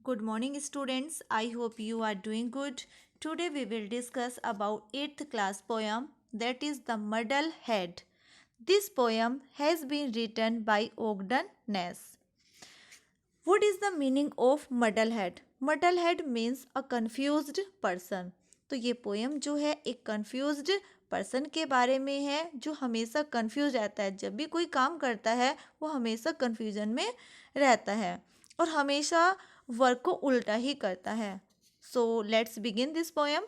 Good morning students. I hope you are doing good. Today we will discuss about 8th class poem that is The Muddle Head. This poem has been written by Ogden Ness. What is the meaning of muddle head? Muddle head means a confused person. तो ये poem जो है एक confused person के बारे में है जो हमेशा कंफ्यूज रहता है। जब भी कोई काम करता है वो हमेशा कंफ्यूजन में रहता है और हमेशा वर्क को उल्टा ही करता है। So let's begin this poem.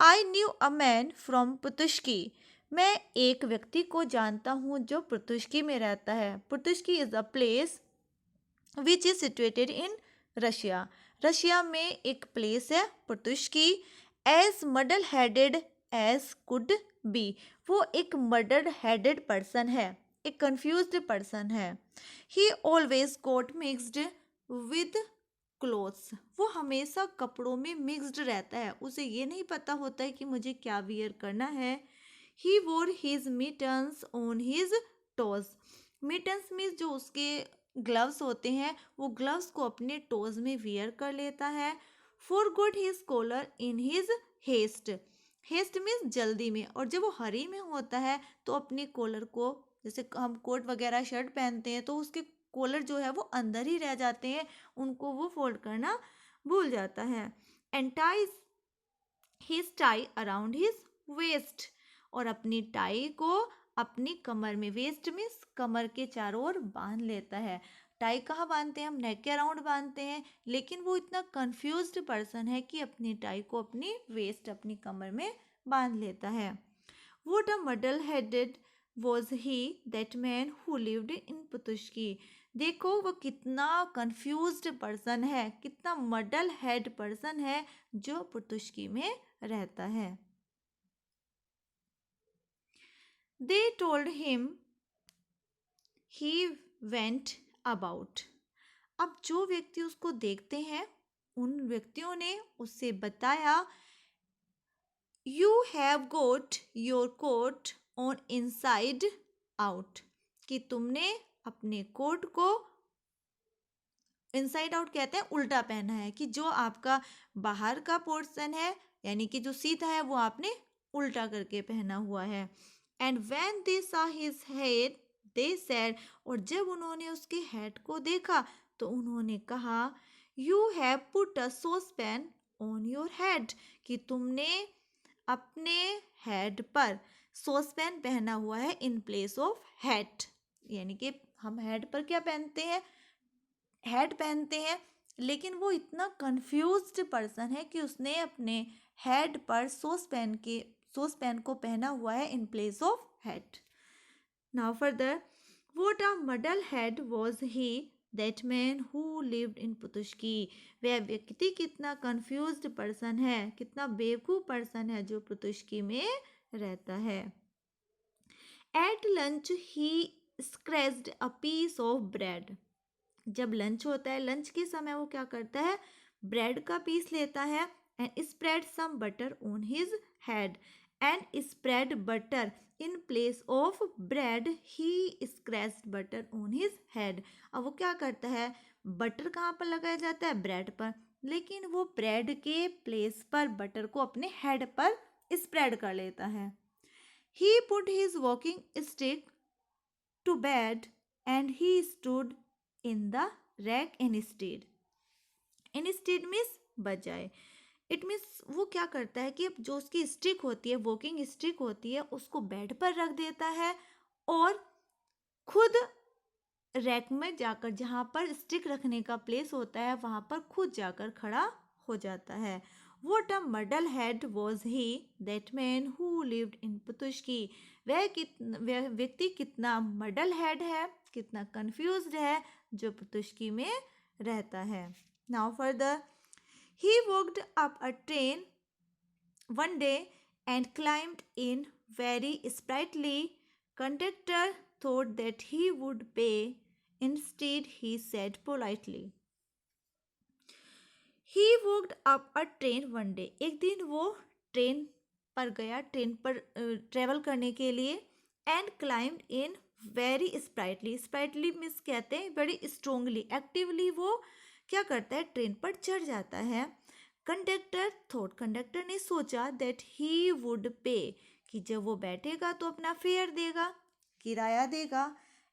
I knew a man from Putushki. मैं एक व्यक्ति को जानता हूँ जो पुतुश्की में रहता है। Putushki is a place which is situated in Russia. Russia में एक प्लेस है Putushki. As muddle headed as could be. वो एक मडल हेडेड पर्सन है, एक कंफ्यूज्ड पर्सन है। He always got mixed with clothes. वो हमेशा कपड़ों में मिक्स्ड रहता है, उसे ये नहीं पता होता है कि मुझे क्या वियर करना है। ही वोर his mittens on his toes. Mittens means जो उसके ग्लव्स होते हैं, वो ग्लव्स को अपने टोज में वियर कर लेता है। For good his collar in his haste. Haste means जल्दी में, और जब वो हरी में होता है तो अपने कॉलर को, जैसे हम कोट वगैरह शर्ट पहनते हैं तो उसके कॉलर जो है वो अंदर ही रह जाते हैं, उनको वो फोल्ड करना भूल जाता है। And ties his tie around his waist. और अपनी टाई को अपनी कमर में, वेस्ट मीन्स कमर के चारों ओर बांध लेता है। टाई कहाँ बांधते हैं हम? नेक के अराउंड बांधते हैं, लेकिन वो इतना कंफ्यूज्ड पर्सन है कि अपनी टाई को अपनी वेस्ट, अपनी कमर में बांध लेता है। What a muddle-headed was he, that man who lived in पुतुश्की। देखो वो कितना कंफ्यूज्ड पर्सन है, कितना मडल हेड पर्सन है जो पुतुश्की में रहता है। They told him he went about। अब जो व्यक्ति उसको देखते हैं उन व्यक्तियों ने उससे बताया, you have got your coat on inside out. कि तुमने अपने कोट को इनसाइड आउट कहते हैं उल्टा पहना है, कि जो आपका बाहर का पोर्शन है यानी कि जो सीधा है वो आपने उल्टा करके पहना हुआ है। एंड व्हेन दे सा हिज हेड दे सेड। और जब उन्होंने उसके हेड को देखा तो उन्होंने कहा, you have put a saucepan on your head. कि तुमने अपने हेड पर सॉसपैन पहना हुआ है इन प्लेस ऑफ हेड। यानी कि हम हेड पर क्या पहनते हैं? हेड पहनते हैं, लेकिन वो इतना कंफ्यूज्ड पर्सन है कि उसने अपने हेड पर सॉसपैन को पहना हुआ है in place of head. Now further, what a muddle head was he, that man who lived in Putushki. वह व्यक्ति कितना कंफ्यूज्ड पर्सन है, कितना बेवकूफ पर्सन है जो पुतुश्की में रहता है। At lunch he scratched a piece of bread. जब लंच होता है, लंच के समय वो क्या करता है? ब्रेड का पीस लेता है and spread some butter on his head. And spread butter in place of bread, he scratched butter on his head. अब वो क्या करता है? बटर कहाँ पर लगाया जाता है? ब्रेड पर, लेकिन वो ब्रेड के प्लेस पर बटर को अपने हेड पर स्प्रेड कर लेता है। He put his walking stick to bed and he stood in the rack instead. Instead means बजाय। इट मीन्स वो क्या करता है कि अब जो उसकी स्टिक होती है, वॉकिंग स्टिक होती है, उसको बेड पर रख देता है और खुद रैक में जाकर, जहाँ पर स्टिक रखने का प्लेस होता है वहाँ पर खुद जाकर खड़ा हो जाता है। What a muddlehead was he, that man who lived in पुतुश्की। वह व्यक्ति कितना मडल हेड है, कितना कंफ्यूज्ड है जो पुतुश्की में रहता है। Now further, he walked up a train one day and climbed in very sprightly. Conductor thought that he would pay. Instead, he said politely. He walked up a train one day। एक दिन वो train पर गया, train पर travel करने के लिए। And climbed in very sprightly. Sprightly means कहते हैं बड़ी स्ट्रोंगली, एक्टिवली वो क्या करता है, ट्रेन पर चढ़ जाता है। कंडक्टर ने सोचा दैट ही वुड पे, कि जब वो बैठेगा तो अपना फेयर देगा, किराया देगा।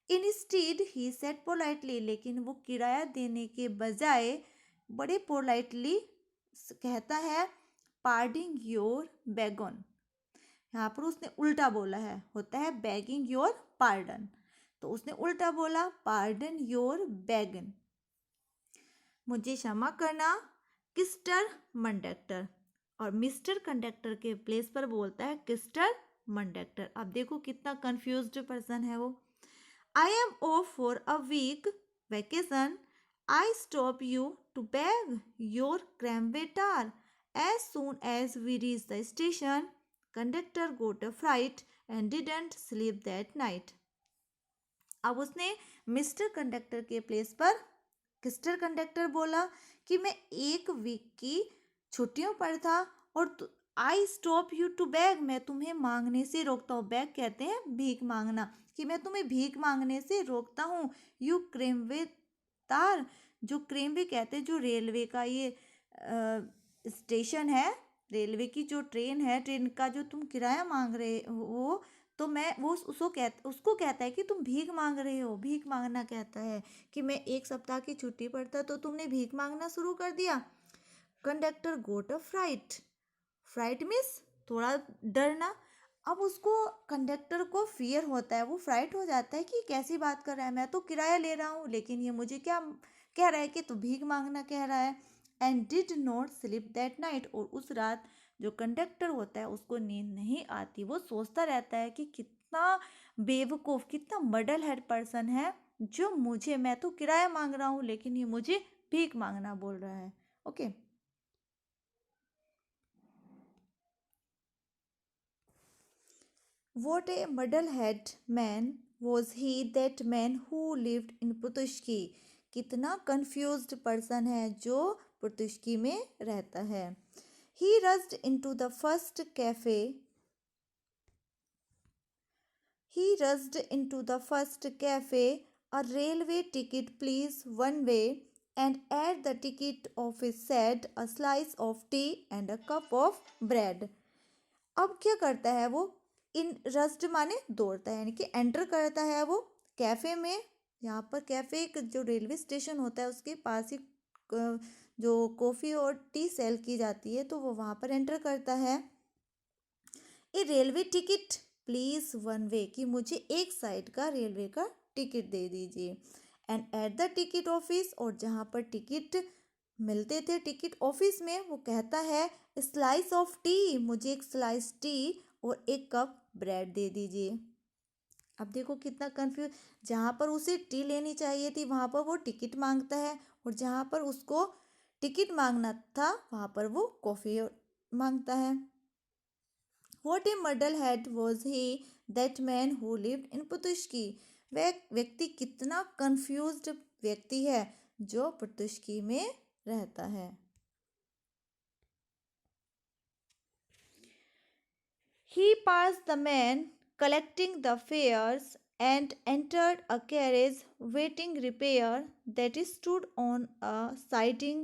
इंस्टीड ही सेड पोलाइटली, लेकिन वो किराया देने के बजाय बड़े पोलाइटली कहता है पार्डिंग योर बैगन। यहाँ पर उसने उल्टा बोला है, होता है बेगिंग योर पार्डन, तो उसने उल्टा बोला पार्डन योर बैगन, मुझे क्षमा करना किस्टर कंडक्टर। और मिस्टर कंडक्टर के प्लेस पर बोलता है किस्टर कंडक्टर। अब देखो कितना कंफ्यूज्ड पर्सन है वो। I am off for a week vacation, I stop you to beg your क्रैम्बेटार as soon as we reach the station. Conductor got a fright and didn't sleep that night. अब उसने mister conductor के place पर किस्टर conductor बोला कि मैं एक week की छुट्टियों पर था और I stop you to bag, मैं तुम्हें मांगने से रोकता हूँ। बैग कहते हैं भीख मांगना, कि मैं तुम्हें भीख मांगने से रोकता हूँ। यू क्रेमवे तार, जो क्रेमवे कहते हैं जो रेलवे का ये स्टेशन है, रेलवे की जो ट्रेन है, ट्रेन का जो तुम किराया मांग रहे हो, तो मैं वो उसको कहता है कि तुम भीख मांग रहे हो। भीख मांगना कहता है कि मैं एक सप्ताह की छुट्टी पर था तो तुमने भीख मांगना शुरू कर दिया। Conductor got a freight, freight means थोड़ा डरना। अब उसको कंडक्टर को फियर होता है, वो फ्राइट हो जाता है कि कैसी बात कर रहा है, मैं तो किराया ले रहा हूँ लेकिन ये मुझे क्या कह रहा है कि तू भीख मांगना कह रहा है। And did not sleep that night, और उस रात जो कंडक्टर होता है उसको नींद नहीं आती, वो सोचता रहता है कि कितना बेवकूफ़, कितना मडल हेड पर्सन है जो मुझे, मैं तो किराया मांग रहा हूँ लेकिन ये मुझे भीख मांगना बोल रहा है। Okay What a muddle-head man was he, that man who lived in पुतुश्की। कितना confused person है जो पुतुश्की में रहता है। He rushed into the first cafe. He rushed into the first cafe. A railway ticket, please, one way. And at the ticket office said a slice of tea and a cup of bread. अब क्या करता है वो, इन rust माने दौड़ता है, यानी कि एंटर करता है वो कैफ़े में। यहाँ पर कैफ़े एक जो रेलवे स्टेशन होता है उसके पास ही जो कॉफ़ी और टी सेल की जाती है, तो वो वहाँ पर एंटर करता है। A railway ticket please one way, कि मुझे एक साइड का रेलवे का टिकट दे दीजिए। And at the ticket office, और जहाँ पर टिकट मिलते थे टिकट ऑफिस में, वो कहता है स्लाइस ऑफ टी, मुझे एक स्लाइस टी और एक कप ब्रेड दे दीजिए। अब देखो कितना कंफ्यूज, जहाँ पर उसे टी लेनी चाहिए थी वहाँ पर वो टिकट मांगता है, और जहाँ पर उसको टिकट मांगना था वहाँ पर वो कॉफ़ी मांगता है। What a muddlehead was he, that man who lived in पुतुश्की। वह व्यक्ति कितना कंफ्यूज्ड व्यक्ति है जो पुतुश्की में रहता है। He passed the man collecting the fares and entered a carriage waiting repair that stood on a siding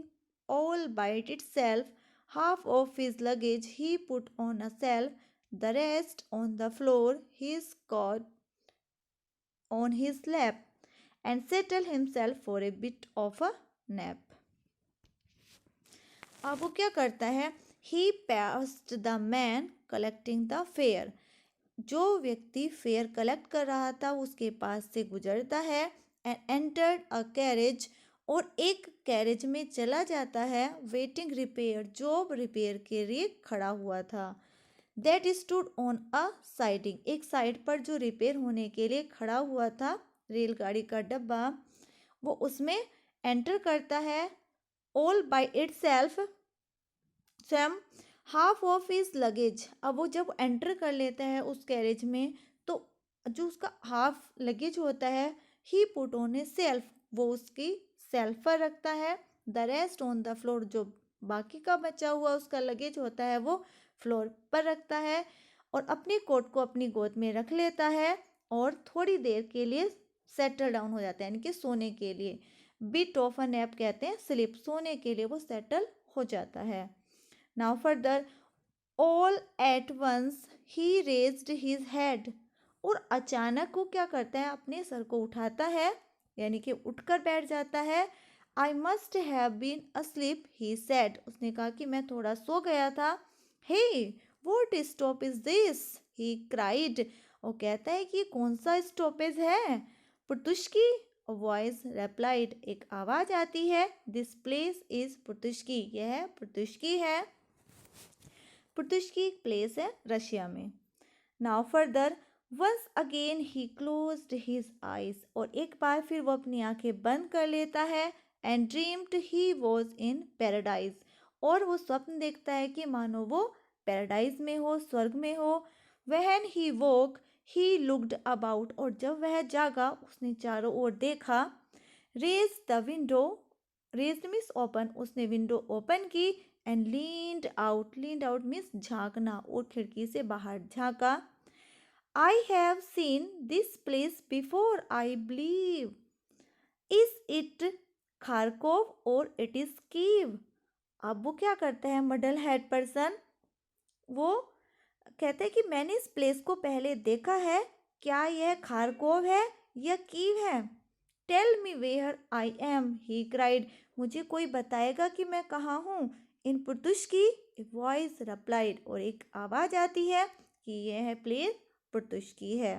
all by itself. Half of his luggage he put on a shelf, the rest on the floor, his coat on his lap, and settled himself for a bit of a nap. अब वो क्या करता है, he passed the man collecting the fare, जो व्यक्ति fair collect कर रहा था उसके पास से गुजरता है। एंड एंटर्ड अ कैरेज, और एक कैरेज में चला जाता है। वेटिंग रिपेयर, जो रिपेयर के लिए खड़ा हुआ था। That stood on a siding, एक साइड पर जो रिपेयर होने के लिए खड़ा हुआ था रेलगाड़ी का डब्बा, वो उसमें एंटर करता है। ऑल बाय इटसेल्फ, स्वयं। हाफ ऑफ हिज लगेज, अब वो जब एंटर कर लेता है उस कैरेज में तो जो उसका हाफ लगेज होता है, he put on A self, वो उसकी सेल्फ पर रखता है। The rest on the floor, जो बाकी का बचा हुआ उसका लगेज होता है वो फ्लोर पर रखता है, और अपनी कोट को अपनी गोद में रख लेता है और थोड़ी देर के लिए सेटल डाउन हो जाता है, यानी कि सोने के लिए। बिट ऑफ अ नैप कहते हैं स्लिप, सोने के लिए वो सेटल हो जाता है। Now further, all at once he raised his head, और अचानक वो क्या करता है, अपने सर को उठाता है, यानी कि उठकर बैठ जाता है। I must have been asleep he said, उसने कहा कि मैं थोड़ा सो गया था। Hey what stop is this he cried, वो कहता है कि कौन सा स्टॉपेज है, पुर्तुष्की। वॉइस रेप्लाइड, एक आवाज आती है, दिस प्लेस इज पुर्तुष्की, यह पुर्तुष्की है। पुर्तुष्की एक प्लेस है रशिया में। Now further, once again he closed his eyes, और एक बार फिर वो अपनी आंखें बंद कर लेता है। And dreamed he was in paradise, और वो स्वप्न देखता है कि मानो वो पैराडाइज में हो, स्वर्ग में हो। When he woke he looked about, और जब वह जागा उसने चारों ओर देखा। Raise the window, raised means open, उसने विंडो ओपन की। And leaned out, leaned out means झांकना, और खिड़की से बाहर झांका। I have seen this place before, I believe, is it Kharkov or it is Kiev. अब वो क्या करता है, मडल हेड पर्सन, वो कहते हैं कि मैंने इस प्लेस को पहले देखा है, क्या यह खारकोव है या कीव है। Tell me where I am he cried, मुझे कोई बताएगा कि मैं कहाँ हूँ। इन पुर्तुष्की वॉइस रिप्लाइड, और एक आवाज आती है कि यह प्लेस पुर्तुष्की है।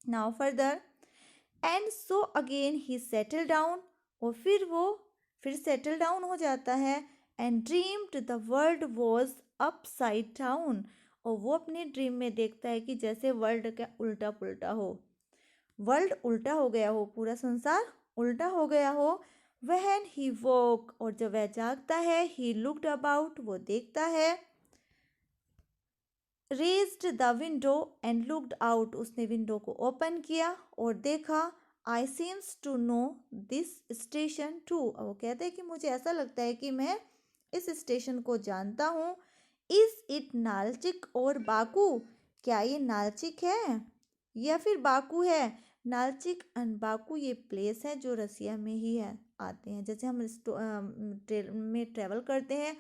Now further, and so again he settle down, और फिर सेटल डाउन हो जाता है। And dreamed the world was upside down, और वो अपने ड्रीम में देखता है कि जैसे वर्ल्ड का उल्टा पुल्टा हो, वर्ल्ड उल्टा हो गया हो, पूरा संसार उल्टा हो गया हो। व्हेन ही वोक, और जब वह जागता है, ही लुक्ड अबाउट, वो देखता है। Raised the window and looked out, उसने विंडो को ओपन किया और देखा। I seems to know this station too, वो कहते हैं कि मुझे ऐसा लगता है कि मैं इस स्टेशन को जानता हूँ। इज इट नालचिक और बाकू, क्या ये नालचिक है या फिर बाकू है। नालचिक एंड बाकू ये प्लेस है जो रसिया में ही है, आते हैं। जैसे हम ट्रेन में ट्रेवल करते हैं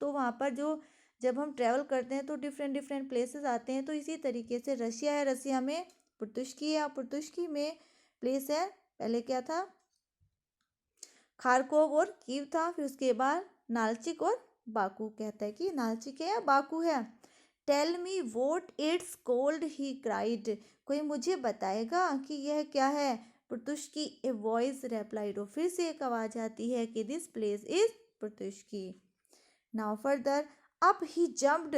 तो वहाँ पर जब हम ट्रैवल करते हैं तो डिफरेंट डिफरेंट प्लेसेस आते हैं, तो इसी तरीके से रशिया है, रसिया में पुर्तुष्की है, पुर्तुष्की में प्लेस है, पहले क्या था, खारकोव और कीव था, फिर उसके बाद नालचिक और बाकू। कहता है कि नालचिक है या बाकू है। Tell me what it's called he cried, कोई मुझे बताएगा कि यह क्या है। पुर्तुष्की ए वॉइस रेप्लाइड, और फिर से एक आवाज आती है कि this place is Putushki. Now further, up he jumped,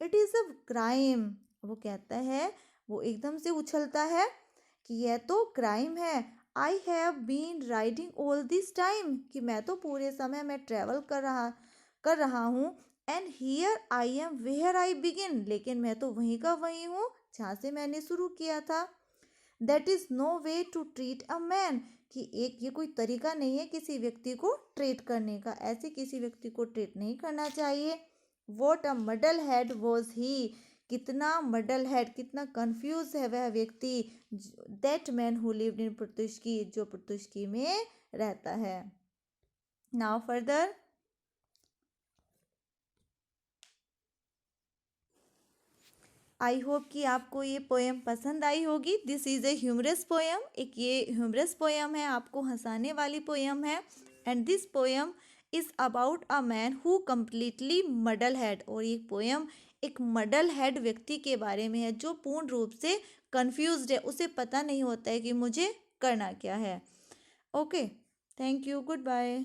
it is a crime, वो कहता है, वो एकदम से उछलता है कि यह तो क्राइम है। I have been riding all this time, कि मैं तो पूरे समय में ट्रेवल कर रहा हूँ। And here I am where I begin, लेकिन मैं तो वहीं का वहीं हूँ जहाँ से मैंने शुरू किया था। That is no way to treat a man, कि ये कोई तरीका नहीं है किसी व्यक्ति को ट्रीट करने का, ऐसे किसी व्यक्ति को ट्रीट नहीं करना चाहिए। What a muddle head was he, कितना मडल हेड, कितना कंफ्यूज है वह व्यक्ति। That man who lived in Putushki, जो पुर्तुष्की में रहता है। नाउ फर्दर, आई होप कि आपको ये पोएम पसंद आई होगी। This is a humorous poem, एक ये ह्यूमरस पोएम है, आपको हंसाने वाली पोएम है। And this poem is about a man who completely muddle head, और ये पोएम एक मडल हेड व्यक्ति के बारे में है जो पूर्ण रूप से कन्फ्यूज्ड है, उसे पता नहीं होता है कि मुझे करना क्या है। Okay, thank you, good bye.